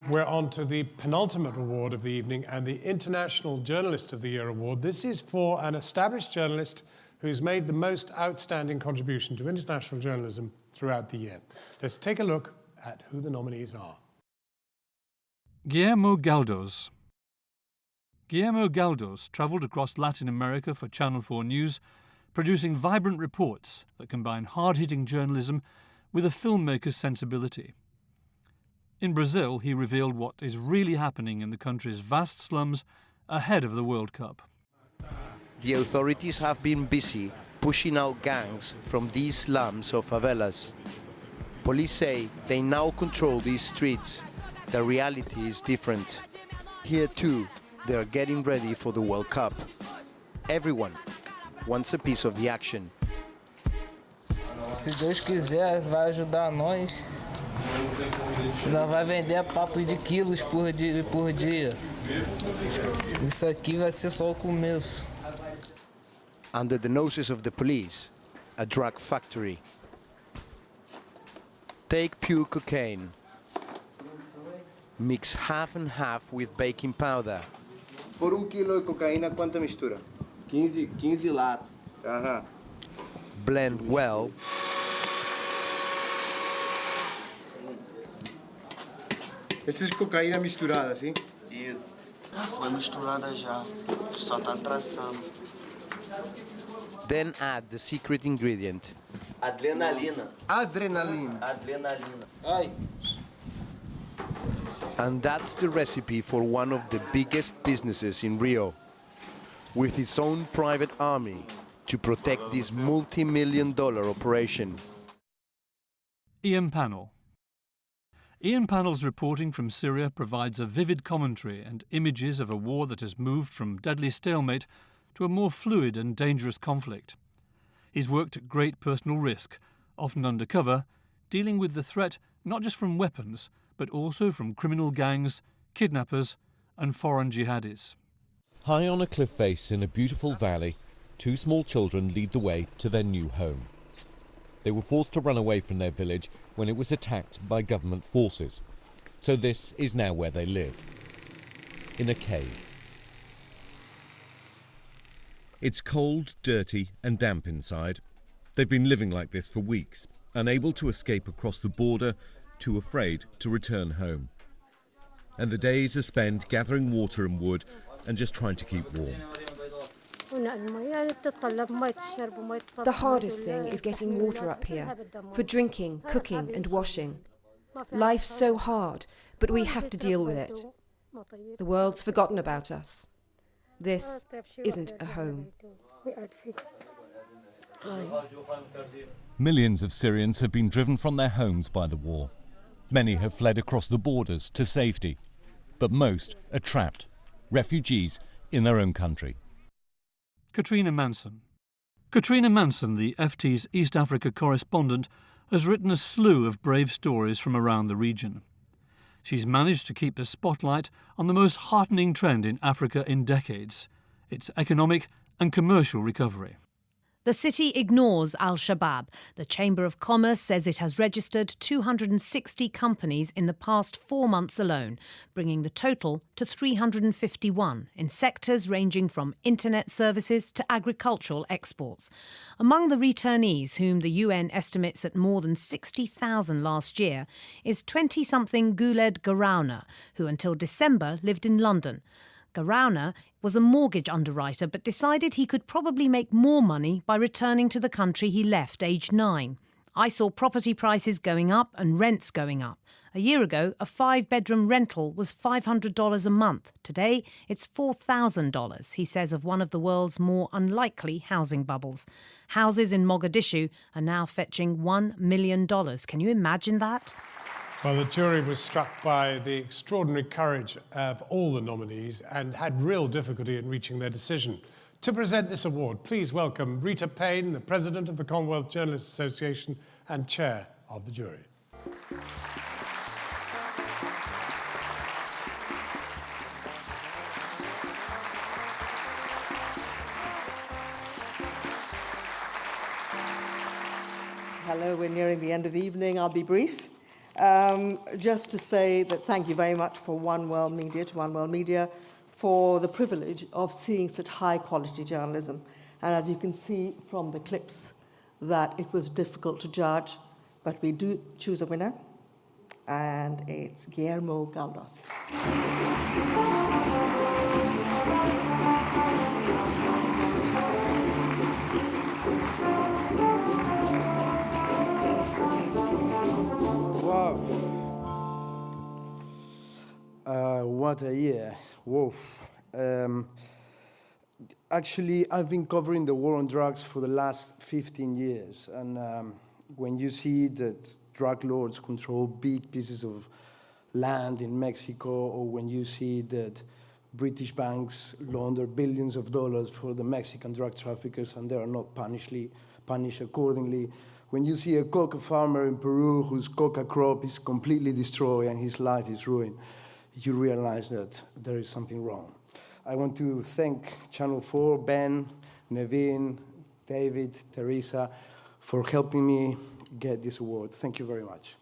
We're on to the penultimate award of the evening and the International Journalist of the Year award. This is for an established journalist who's made the most outstanding contribution to international journalism throughout the year. Let's take a look at who the nominees are. Guillermo Galdós. Guillermo Galdós travelled across Latin America for Channel 4 News, producing vibrant reports that combine hard-hitting journalism with a filmmaker's sensibility. In Brazil, he revealed what is really happening in the country's vast slums ahead of the World Cup. The authorities have been busy pushing out gangs from these slums or favelas. Police say they now control these streets. The reality is different. Here too, they are getting ready for the World Cup. Everyone wants a piece of the action. Se Deus quiser, vai ajudar nós. Nós vai vender a papo de quilos por dia. Isso aqui vai ser só o começo. Under the noses of the police, a drug factory. Take pure cocaine. Mix half and half with baking powder. Por kilo de cocaína, ¿cuánta mistura? 15 latas. Ajá. Blend well. Essa é cocaína misturada, sim? Isso. Foi misturada já. Só tá traçando. Then add the secret ingredient. Adrenalina. Adrenalina. Adrenalina. Ai. And that's the recipe for one of the biggest businesses in Rio, with its own private army to protect this multi-million-dollar operation. Ian Pannell. Ian Pannell's reporting from Syria provides a vivid commentary and images of a war that has moved from deadly stalemate to a more fluid and dangerous conflict. He's worked at great personal risk, often undercover, dealing with the threat not just from weapons, but also from criminal gangs, kidnappers and foreign jihadis. High on a cliff face in a beautiful valley, two small children lead the way to their new home. They were forced to run away from their village when it was attacked by government forces. So this is now where they live, in a cave. It's cold, dirty and damp inside. They've been living like this for weeks, unable to escape across the border, too afraid to return home. And the days are spent gathering water and wood and just trying to keep warm. The hardest thing is getting water up here, for drinking, cooking and washing. Life's so hard, but we have to deal with it. The world's forgotten about us. This isn't a home. Millions of Syrians have been driven from their homes by the war. Many have fled across the borders to safety, but most are trapped, refugees in their own country. Katrina Manson. Katrina Manson, the FT's East Africa correspondent, has written a slew of brave stories from around the region. She's managed to keep the spotlight on the most heartening trend in Africa in decades, its economic and commercial recovery. The city ignores Al-Shabaab. The Chamber of Commerce says it has registered 260 companies in the past 4 months alone, bringing the total to 351 in sectors ranging from internet services to agricultural exports. Among the returnees, whom the UN estimates at more than 60,000 last year, is 20-something Guled Garauna, who until December lived in London. Garauna was a mortgage underwriter but decided he could probably make more money by returning to the country he left aged 9. I saw property prices going up and rents going up. A year ago, a 5-bedroom rental was $500 a month. Today, it's $4,000, he says of one of the world's more unlikely housing bubbles. Houses in Mogadishu are now fetching $1 million. Can you imagine that? Well, the jury was struck by the extraordinary courage of all the nominees and had real difficulty in reaching their decision. To present this award, please welcome Rita Payne, the President of the Commonwealth Journalists Association and Chair of the jury. Hello, we're nearing the end of the evening. I'll be brief. Just to say that thank you very much for One World Media, for the privilege of seeing such high-quality journalism. And as you can see from the clips, that it was difficult to judge, but we do choose a winner, and it's Guillermo Galdós. Wow. What a year. Whoa. Actually, I've been covering the war on drugs for the last 15 years. And when you see that drug lords control big pieces of land in Mexico, or when you see that British banks launder billions of dollars for the Mexican drug traffickers and they are not punished accordingly, when you see a coca farmer in Peru whose coca crop is completely destroyed and his life is ruined, you realize that there is something wrong. I want to thank Channel 4, Ben, Nevin, David, Teresa, for helping me get this award. Thank you very much.